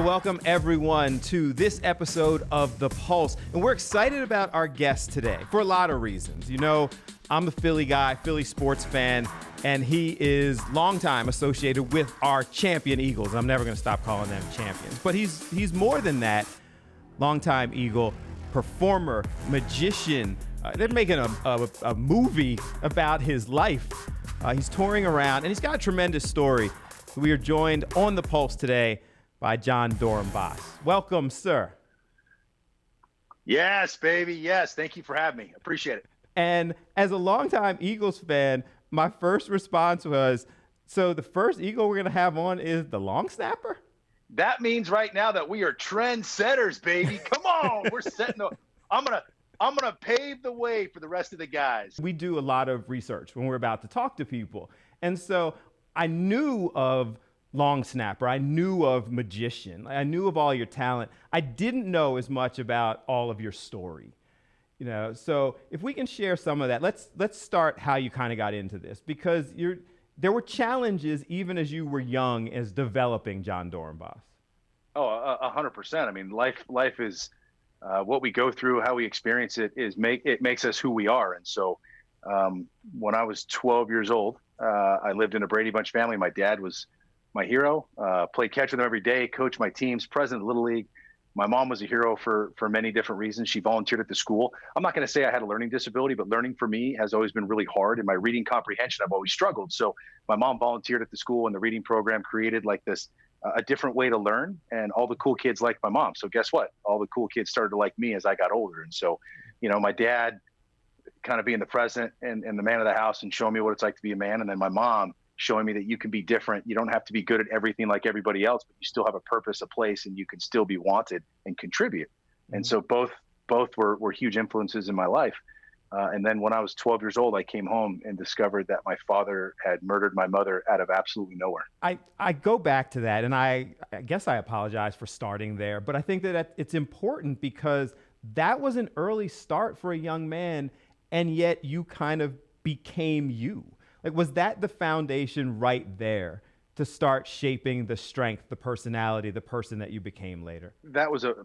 welcome everyone to this episode of The Pulse. And we're excited about our guest today for a lot of reasons. You know, I'm a Philly guy, Philly sports fan, and he is longtime associated with our champion Eagles. And I'm never going to stop calling them champions. But he's more than that. Longtime Eagle, performer, magician. They're making a movie about his life. He's touring around, and he's got a tremendous story. We are joined on The Pulse today by Jon Dorenbos. Welcome, sir. Yes, baby. Yes. Thank you for having me. Appreciate it. And as a longtime Eagles fan, my first response was, so the first Eagle we're going to have on is the long snapper? That means right now that we are trendsetters, baby. Come on. We're setting the I'm gonna pave the way for the rest of the guys. We do a lot of research when we're about to talk to people. And so I knew of long snapper. I knew of magician. I knew of all your talent. I didn't know as much about all of your story. You know, so if we can share some of that, let's start how you kind of got into this, because there were challenges even as you were young as developing Jon Dorenbos. Oh, 100%. I mean, life is what we go through, how we experience it makes us who we are. And so when I was 12 years old, I lived in a Brady Bunch family. My dad was my hero, played catch with him every day, coached my teams, president of Little League. My mom was a hero for many different reasons. She volunteered at the school. I'm not going to say I had a learning disability, but learning for me has always been really hard. In my reading comprehension, I've always struggled. So my mom volunteered at the school, and the reading program created like this, a different way to learn. And all the cool kids liked my mom. So guess what? All the cool kids started to like me as I got older. And so, you know, my dad kind of being the president and the man of the house and showing me what it's like to be a man. And then my mom showing me that you can be different. You don't have to be good at everything like everybody else, but you still have a purpose, a place, and you can still be wanted and contribute. Mm-hmm. And so both were huge influences in my life. And then when I was 12 years old, I came home and discovered that my father had murdered my mother out of absolutely nowhere. I go back to that, and I guess I apologize for starting there, but I think that it's important because that was an early start for a young man, and yet you kind of became you. Like, was that the foundation right there to start shaping the strength, the personality, the person that you became later? That was a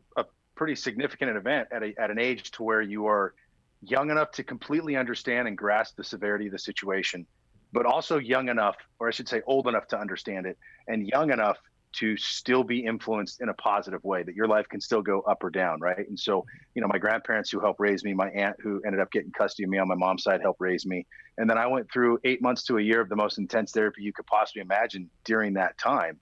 pretty significant event at an age to where you are young enough to completely understand and grasp the severity of the situation, but also young enough, or I should say old enough to understand it, and young enough to still be influenced in a positive way, that your life can still go up or down, right? And so, you know, my grandparents who helped raise me, my aunt who ended up getting custody of me on my mom's side helped raise me. And then I went through 8 months to a year of the most intense therapy you could possibly imagine during that time.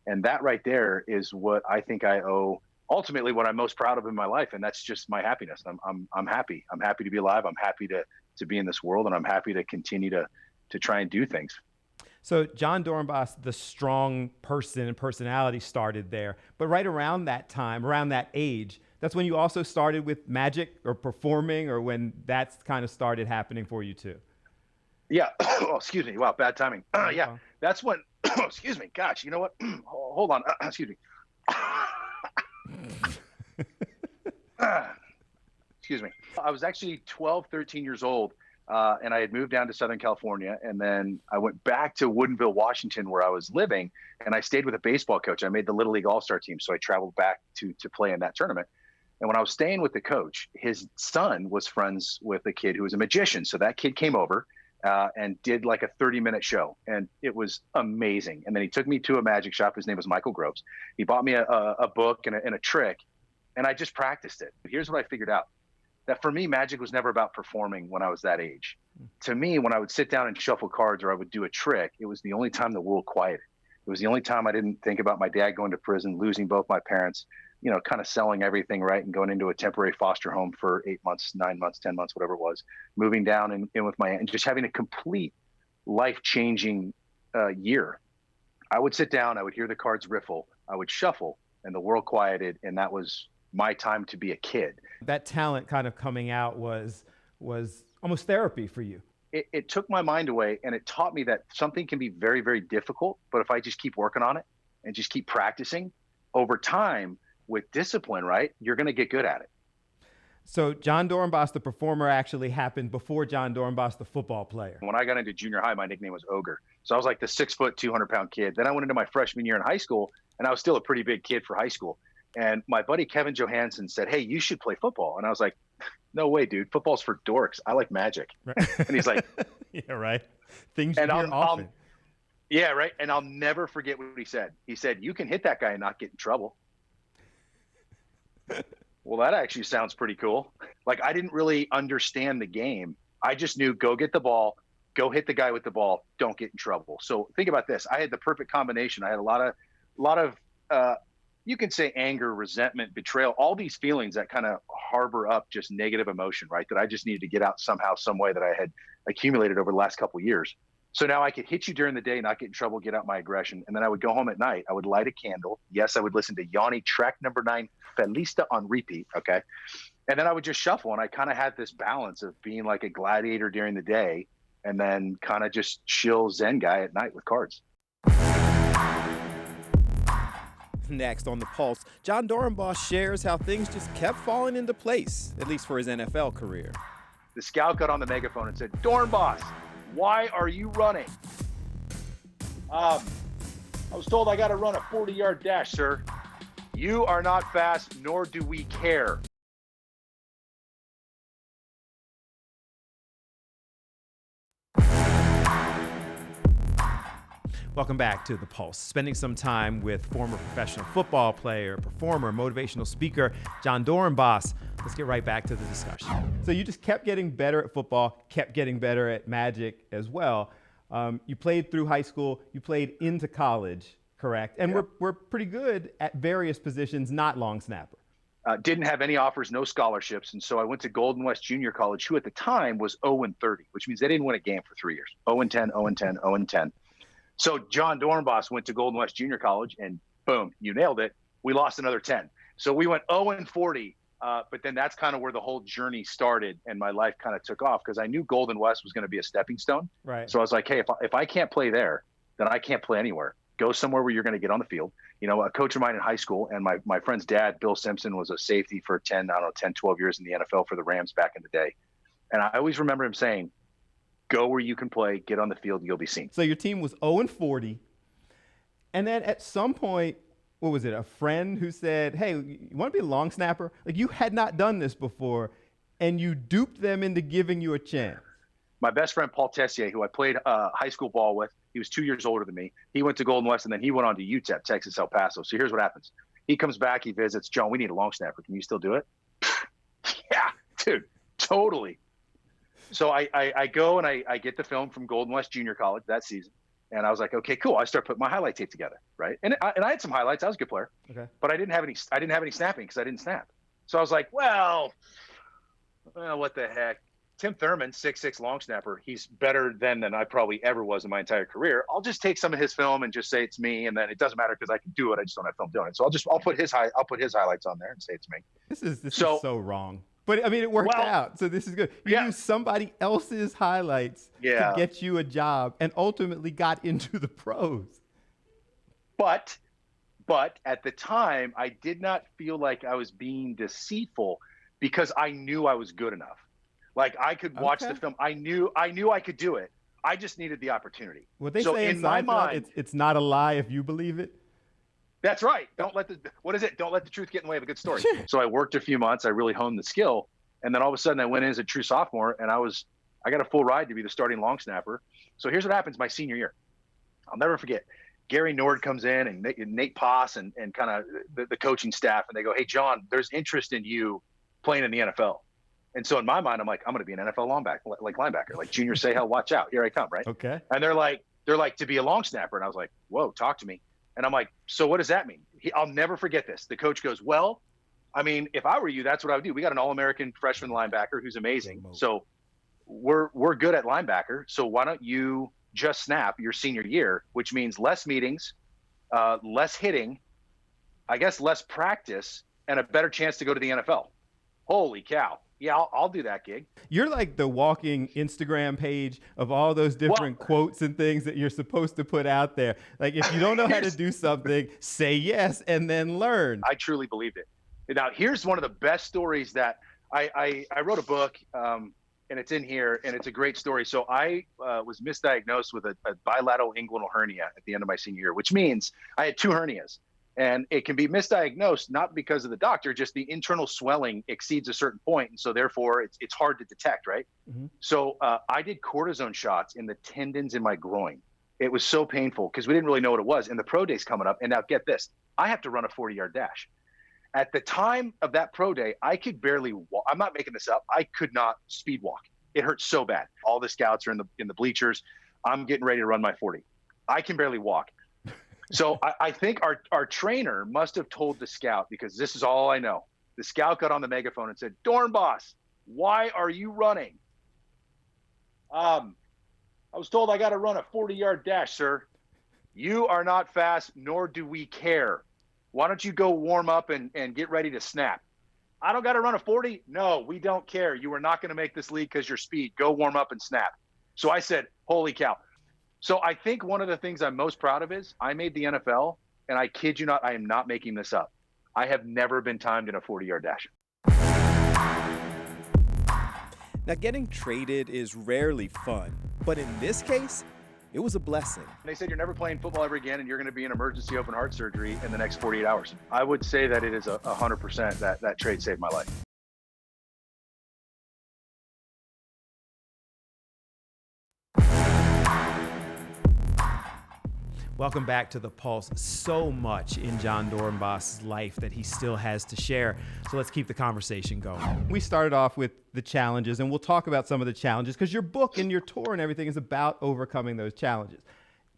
And that right there is what I think I owe, ultimately what I'm most proud of in my life. And that's just my happiness. I'm happy. I'm happy to be alive. I'm happy to be in this world, and I'm happy to continue to try and do things. So Jon Dorenbos, the strong person and personality, started there. But right around that time, around that age, that's when you also started with magic or performing, or when that's kind of started happening for you too? Yeah. Oh, excuse me. Wow. Bad timing. Yeah. That's when, excuse me. Gosh, you know what? Hold on. Excuse me. Excuse me. I was actually 12, 13 years old. And I had moved down to Southern California, and then I went back to Woodinville, Washington, where I was living, and I stayed with a baseball coach. I made the Little League All-Star team, so I traveled back to play in that tournament. And when I was staying with the coach, his son was friends with a kid who was a magician. So that kid came over and did like a 30-minute show, and it was amazing. And then he took me to a magic shop. His name was Michael Groves. He bought me a book and a trick, and I just practiced it. Here's what I figured out. That for me, magic was never about performing when I was that age. To me, when I would sit down and shuffle cards or I would do a trick, it was the only time the world quieted. It was the only time I didn't think about my dad going to prison, losing both my parents, you know, kind of selling everything, right, and going into a temporary foster home for 8 months, 9 months, 10 months, whatever it was, moving down in with my aunt, and just having a complete life-changing year. I would sit down, I would hear the cards riffle, I would shuffle, and the world quieted, and that was my time to be a kid. That talent kind of coming out was almost therapy for you. It took my mind away, and it taught me that something can be very, very difficult, but if I just keep working on it and just keep practicing over time with discipline, right, you're going to get good at it. So Jon Dorenbos, the performer, actually happened before Jon Dorenbos, the football player. When I got into junior high, my nickname was Ogre. So I was like the 6 foot, 200 pound kid. Then I went into my freshman year in high school, and I was still a pretty big kid for high school. And my buddy Kevin Johansson said, "Hey, you should play football." And I was like, "No way, dude. Football's for dorks. I like magic." Right. And he's like, "Yeah, right. Things you and hear often." Yeah, right. And I'll never forget what he said. He said, "You can hit that guy and not get in trouble." Well, that actually sounds pretty cool. Like, I didn't really understand the game. I just knew, go get the ball, go hit the guy with the ball, don't get in trouble. So think about this. I had the perfect combination. I had a lot of you can say anger, resentment, betrayal, all these feelings that kind of harbor up just negative emotion, right? That I just needed to get out somehow, some way, that I had accumulated over the last couple of years. So now I could hit you during the day, not get in trouble, get out my aggression. And then I would go home at night. I would light a candle. Yes, I would listen to Yanni track number 9, Felista on repeat. Okay. And then I would just shuffle. And I kind of had this balance of being like a gladiator during the day and then kind of just chill Zen guy at night with cards. Next on The Pulse, Jon Dorenbos shares how things just kept falling into place, at least for his NFL career. The scout got on the megaphone and said, "Dorenbos, why are you running?" I was told I got to run a 40-yard dash, sir. You are not fast, nor do we care. Welcome back to The Pulse. Spending some time with former professional football player, performer, motivational speaker, Jon Dorenbos. Let's get right back to the discussion. So you just kept getting better at football, kept getting better at magic as well. You played through high school, you played into college, correct? And Yep. we're pretty good at various positions, not long snapper. Didn't have any offers, no scholarships. And so I went to Golden West Junior College, who at the time was 0-30, which means they didn't win a game for 3 years. 0-10, 0-10, 0-10. So Jon Dorenbos went to Golden West Junior College, and boom, you nailed it. We lost another 10. So we went 0-40, but then that's kind of where the whole journey started, and my life kind of took off because I knew Golden West was going to be a stepping stone. Right. So I was like, hey, if I can't play there, then I can't play anywhere. Go somewhere where you're going to get on the field. You know, a coach of mine in high school, and my friend's dad, Bill Simpson, was a safety for 10, 12 years in the NFL for the Rams back in the day. And I always remember him saying, go where you can play, get on the field, you'll be seen. So your team was 0-40. And then at some point, what was it, a friend who said, "Hey, you want to be a long snapper?" Like, you had not done this before, and you duped them into giving you a chance. My best friend, Paul Tessier, who I played high school ball with, he was 2 years older than me. He went to Golden West, and then he went on to UTEP, Texas El Paso. So here's what happens. He comes back, he visits. "John, we need a long snapper. Can you still do it?" Yeah, dude, totally. So I go and I get the film from Golden West Junior College that season. And I was like, okay, cool. I start putting my highlight tape together, right? And I had some highlights. I was a good player. Okay. But I didn't have any snapping because I didn't snap. So I was like, well, what the heck? Tim Thurman, 6'6" long snapper, he's better than I probably ever was in my entire career. I'll just take some of his film and just say it's me, and then it doesn't matter because I can do it. I just don't have film doing it. So I'll put his highlights on there and say it's me. This is so wrong. But I mean, it worked out. So this is good. You used somebody else's highlights to get you a job and ultimately got into the pros. But at the time, I did not feel like I was being deceitful because I knew I was good enough. Like, I could watch the film. I knew I could do it. I just needed the opportunity. What they say in my mind, it's not a lie if you believe it. That's right. Don't let the truth get in the way of a good story. So I worked a few months. I really honed the skill. And then all of a sudden I went in as a true sophomore, and I got a full ride to be the starting long snapper. So here's what happens my senior year. I'll never forget. Gary Nord comes in, and Nate Poss and kind of the coaching staff, and they go, "Hey, John, there's interest in you playing in the NFL." And so in my mind, I'm like, I'm going to be an NFL linebacker, like Junior Seau, watch out, here I come, right? Okay. And they're like, to be a long snapper. And I was like, whoa, talk to me. And I'm like, so what does that mean? I'll never forget this. The coach goes, well, I mean, if I were you, that's what I would do. We got an All-American freshman linebacker who's amazing. So we're good at linebacker. So why don't you just snap your senior year, which means less meetings, less hitting, I guess less practice, and a better chance to go to the NFL. Holy cow. Yeah, I'll do that gig. You're like the walking Instagram page of all those different quotes and things that you're supposed to put out there. Like, if you don't know how to do something, say yes and then learn. I truly believed it. Now, here's one of the best stories that I wrote a book, and it's in here, and it's a great story. So I was misdiagnosed with a bilateral inguinal hernia at the end of my senior year, which means I had 2 hernias. And it can be misdiagnosed, not because of the doctor, just the internal swelling exceeds a certain point. And so therefore it's hard to detect, right? Mm-hmm. So I did cortisone shots in the tendons in my groin. It was so painful because we didn't really know what it was. And the pro day's coming up. And now get this, I have to run a 40-yard dash. At the time of that pro day, I could barely walk. I'm not making this up. I could not speed walk. It hurt so bad. All the scouts are in the bleachers. I'm getting ready to run my 40. I can barely walk. So I think our trainer must have told the scout, because this is all I know. The scout got on the megaphone and said, "Dorenbos, why are you running?" I was told I got to run a 40-yard dash, sir. You are not fast, nor do we care. Why don't you go warm up and get ready to snap? I don't got to run a 40? No, we don't care. You are not going to make this league because your speed. Go warm up and snap. So I said, holy cow. So I think one of the things I'm most proud of is I made the NFL, and I kid you not, I am not making this up. I have never been timed in a 40-yard dash. Now, getting traded is rarely fun, but in this case, it was a blessing. They said you're never playing football ever again, and you're going to be in emergency open heart surgery in the next 48 hours. I would say that it is 100% that trade saved my life. Welcome back to The Pulse. So much in Jon Dorenbos' life that he still has to share. So let's keep the conversation going. We started off with the challenges, and we'll talk about some of the challenges because your book and your tour and everything is about overcoming those challenges.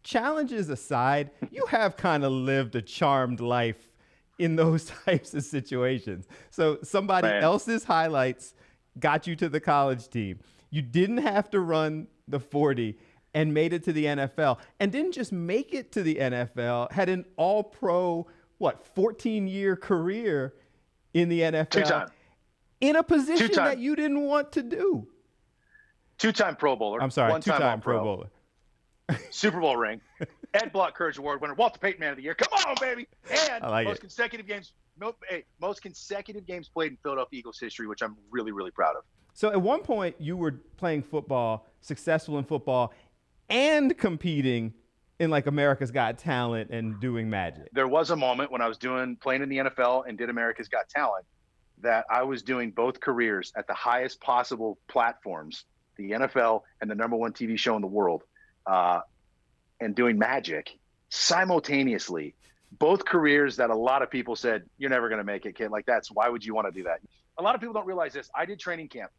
Challenges aside, you have kind of lived a charmed life in those types of situations. So somebody else's highlights got you to the college team. You didn't have to run the 40 and made it to the NFL, and didn't just make it to the NFL, had an all-pro, 14-year career in the NFL. Two-time. In a position that you didn't want to do. Two-time Pro Bowler. I'm sorry, One-time two-time Pro Bowler. Super Bowl ring. Ed Block Courage Award winner. Walter Payton Man of the Year. Come on, baby. And most consecutive games played in Philadelphia Eagles history, which I'm really, really proud of. So at one point, you were playing football, successful in football, and competing in like America's Got Talent and doing magic. There was a moment when I was playing in the NFL and did America's Got Talent that I was doing both careers at the highest possible platforms, the NFL and the #1 TV show in the world, and doing magic simultaneously. Both careers that a lot of people said, you're never going to make it, kid. Like, why would you want to do that? A lot of people don't realize this. I did training camp.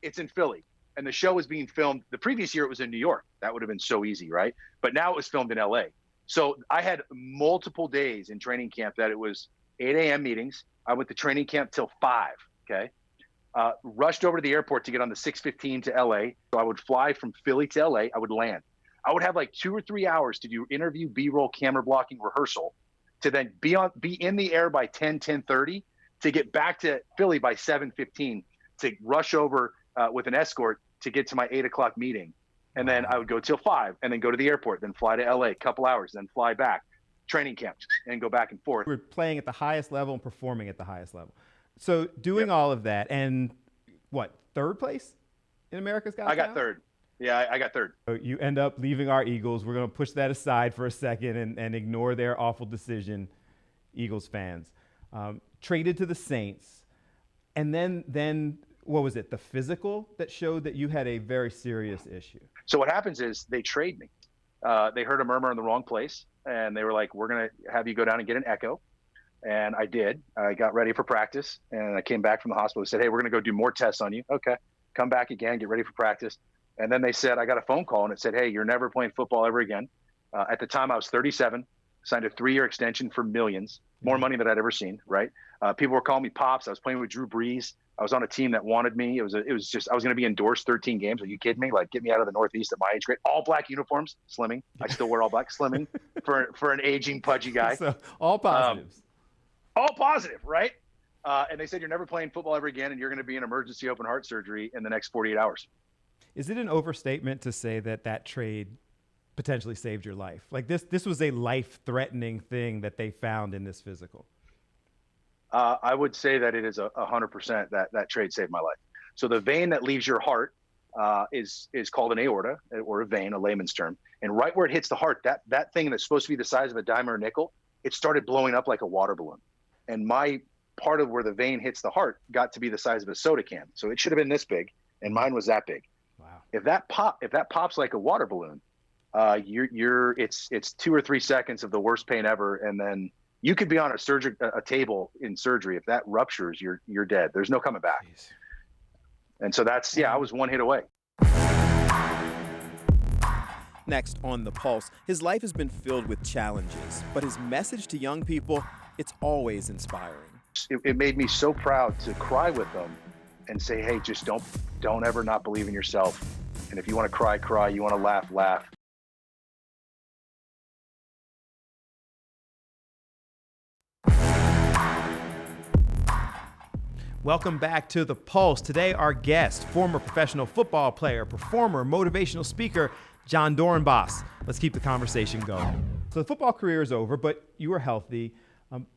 It's in Philly. And the show was being filmed. The previous year, it was in New York. That would have been so easy, right? But now it was filmed in LA. So I had multiple days in training camp that it was 8 a.m. meetings. I went to training camp till 5, okay? Rushed over to the airport to get on the 6:15 to LA. So I would fly from Philly to LA. I would land. I would have like 2 or 3 hours to do interview, B-roll, camera blocking, rehearsal, to then be in the air by 10:30, to get back to Philly by 7:15, to rush over with an escort to get to my 8 o'clock meeting. And then I would go till 5 and then go to the airport, then fly to LA, a couple hours, then fly back, training camp, and go back and forth. We're playing at the highest level and performing at the highest level. So doing all of that, and third place in America's Got Talent? I got third. Yeah, I got third. So you end up leaving our Eagles. We're going to push that aside for a second and ignore their awful decision, Eagles fans. Traded to the Saints. And then what was it, the physical that showed that you had a very serious issue? So what happens is they trade me. They heard a murmur in the wrong place, and they were like, we're going to have you go down and get an echo. And I did. I got ready for practice, and I came back from the hospital. They said, hey, we're going to go do more tests on you. Okay. Come back again, get ready for practice. And then they said, I got a phone call, and it said, hey, you're never playing football ever again. At the time, I was 37, signed a 3-year extension for millions, more money than I'd ever seen, right? People were calling me Pops. I was playing with Drew Brees. I was on a team that wanted me. It was just, I was going to be endorsed 13 games. Are you kidding me? Like, get me out of the Northeast at my age grade. All black uniforms, slimming. I still wear all black, slimming for an aging, pudgy guy. So all positives. All positive, right? And they said, you're never playing football ever again, and you're going to be in emergency open heart surgery in the next 48 hours. Is it an overstatement to say that trade potentially saved your life? Like this was a life-threatening thing that they found in this physical. I would say that it is 100% that trade saved my life. So the vein that leaves your heart is called an aorta, or a vein, a layman's term. And right where it hits the heart, that thing that's supposed to be the size of a dime or a nickel, it started blowing up like a water balloon. And my part of where the vein hits the heart got to be the size of a soda can. So it should have been this big, and mine was that big. Wow. If that pops like a water balloon, it's 2 or 3 seconds of the worst pain ever, and then you could be on a table in surgery. If that ruptures, you're dead. There's no coming back. Jeez. And so I was one hit away. Next on The Pulse, his life has been filled with challenges, but his message to young people, it's always inspiring. It made me so proud to cry with them and say, hey, just don't ever not believe in yourself. And if you want to cry, cry. You want to laugh, laugh. Welcome back to The Pulse. Today, our guest, former professional football player, performer, motivational speaker, Jon Dorenbos. Let's keep the conversation going. So the football career is over, but you were healthy.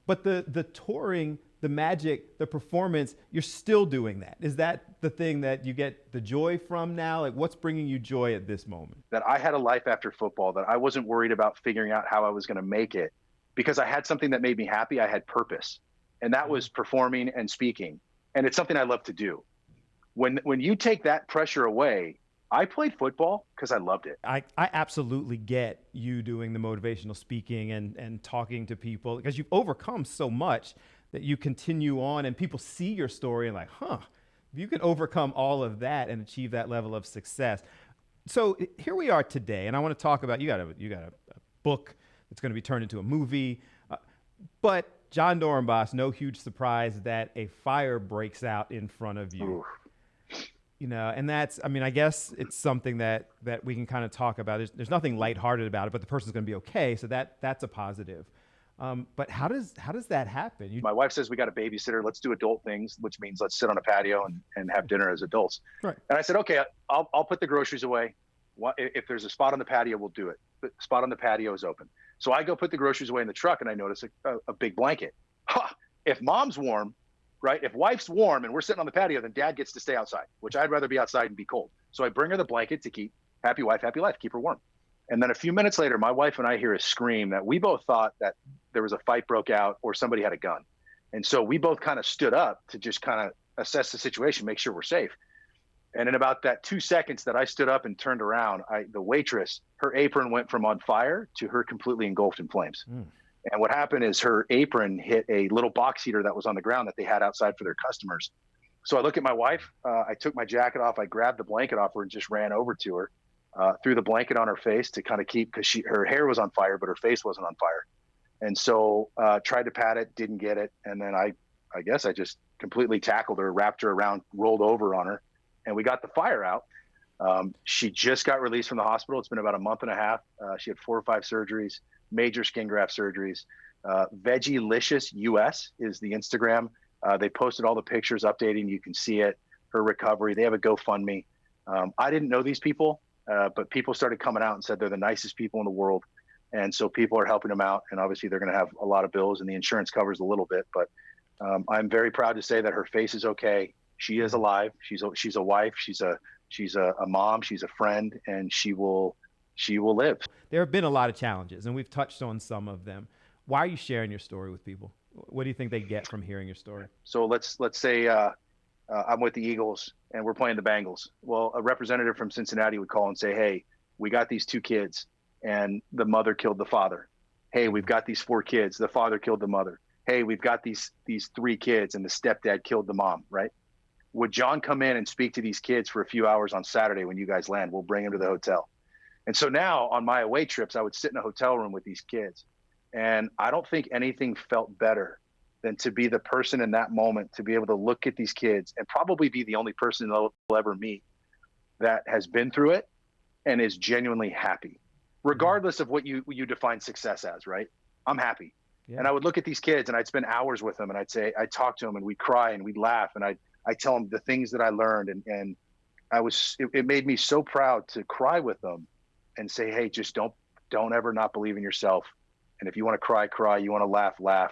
But the touring, the magic, the performance, you're still doing that. Is that the thing that you get the joy from now? Like, what's bringing you joy at this moment? That I had a life after football, that I wasn't worried about figuring out how I was going to make it, because I had something that made me happy. I had purpose, and that was performing and speaking. And it's something I love to do. When you take that pressure away, I played football because I loved it. I absolutely get you doing the motivational speaking and talking to people, because you've overcome so much that you continue on, and people see your story and like, if you can overcome all of that and achieve that level of success. So here we are today, and I want to talk about, you got a book that's going to be turned into a movie, but Jon Dorenbos, no huge surprise that a fire breaks out in front of you. Ooh. You know, and that's, I mean, I guess it's something that we can kind of talk about. There's nothing lighthearted about it, but the person's going to be okay. So that's a positive. But how does that happen? My wife says, we got a babysitter. Let's do adult things, which means let's sit on a patio and have dinner as adults. Right. And I said, okay, I'll put the groceries away. If there's a spot on the patio, we'll do it. The spot on the patio is open. So I go put the groceries away in the truck, and I notice a big blanket. If mom's warm, right? If wife's warm and we're sitting on the patio, then dad gets to stay outside, which I'd rather be outside and be cold. So I bring her the blanket to keep happy wife, happy life, keep her warm. And then a few minutes later, my wife and I hear a scream that we both thought that there was a fight broke out or somebody had a gun. And so we both kind of stood up to just kind of assess the situation, make sure we're safe. And in about that 2 seconds that I stood up and turned around, the waitress, her apron went from on fire to her completely engulfed in flames. And what happened is her apron hit a little box heater that was on the ground that they had outside for their customers. So I look at my wife, I took my jacket off, I grabbed the blanket off her and just ran over to her, threw the blanket on her face to kind of keep, because her hair was on fire, but her face wasn't on fire. And so tried to pat it, didn't get it. And then I guess I just completely tackled her, wrapped her around, rolled over on her, and we got the fire out. She just got released from the hospital. It's been about a month and a half. She had 4 or 5 surgeries, major skin graft surgeries. Veggylicious US is the Instagram. They posted all the pictures updating. You can see it, her recovery. They have a GoFundMe. I didn't know these people, but people started coming out and said they're the nicest people in the world. And so people are helping them out. And obviously they're going to have a lot of bills, and the insurance covers a little bit. But I'm very proud to say that her face is okay. She is alive. She's a wife. She's a mom. She's a friend, and she will live. There have been a lot of challenges, and we've touched on some of them. Why are you sharing your story with people? What do you think they get from hearing your story? So let's say I'm with the Eagles and we're playing the Bengals. Well, a representative from Cincinnati would call and say, hey, we got these 2 kids and the mother killed the father. Hey, we've got these 4 kids. The father killed the mother. Hey, we've got these 3 kids and the stepdad killed the mom, right? Would Jon come in and speak to these kids for a few hours on Saturday when you guys land? We'll bring him to the hotel. And so now on my away trips, I would sit in a hotel room with these kids. And I don't think anything felt better than to be the person in that moment, to be able to look at these kids and probably be the only person they'll ever meet that has been through it and is genuinely happy, regardless of what you define success as, right? I'm happy. Yeah. And I would look at these kids and I'd spend hours with them, and I'd talk to them and we'd cry and we'd laugh, and I'd tell them the things that I learned. And it made me so proud to cry with them and say, hey, just don't ever not believe in yourself. And if you want to cry, cry. You want to laugh, laugh,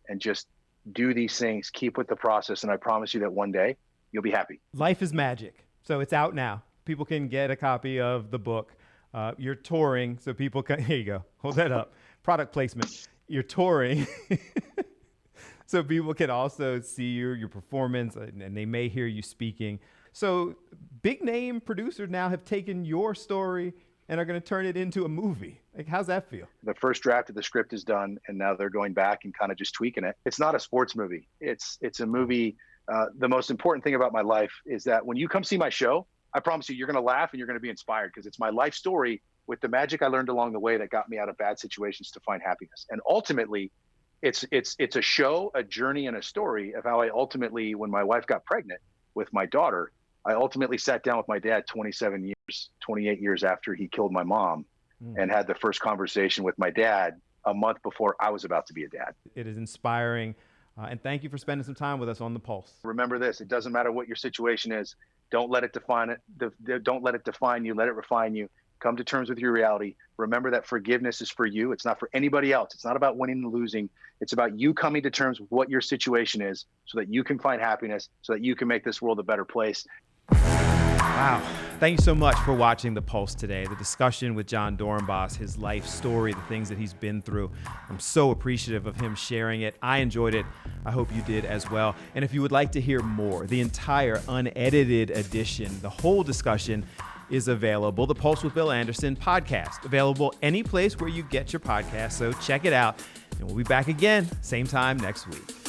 and just do these things. Keep with the process. And I promise you that one day you'll be happy. Life is magic. So it's out now. People can get a copy of the book. You're touring, so people can, here you go. Hold that up. Product placement. you're touring. So people can also see your performance, and they may hear you speaking. So big name producers now have taken your story and are going to turn it into a movie. Like, how's that feel? The first draft of the script is done, and now they're going back and kind of just tweaking it. It's not a sports movie. It's a movie. The most important thing about my life is that when you come see my show, I promise you, you're going to laugh and you're going to be inspired, because it's my life story with the magic I learned along the way that got me out of bad situations to find happiness. And ultimately, it's a show, a journey, and a story of how I ultimately, when my wife got pregnant with my daughter, I ultimately sat down with my dad 28 years after he killed my mom, and had the first conversation with my dad a month before I was about to be a dad. It is inspiring. And thank you for spending some time with us on The Pulse. Remember this: it doesn't matter what your situation is. Don't let it define it. Don't let it define you. Let it refine you. Come to terms with your reality. Remember that forgiveness is for you. It's not for anybody else. It's not about winning and losing. It's about you coming to terms with what your situation is, so that you can find happiness, so that you can make this world a better place. Wow. Thank you so much for watching The Pulse today. The discussion with Jon Dorenbos, his life story, the things that he's been through. I'm so appreciative of him sharing it. I enjoyed it. I hope you did as well. And if you would like to hear more, the entire unedited edition, the whole discussion is available. The Pulse with Bill Anderson podcast, available any place where you get your podcast. So check it out. And we'll be back again, same time next week.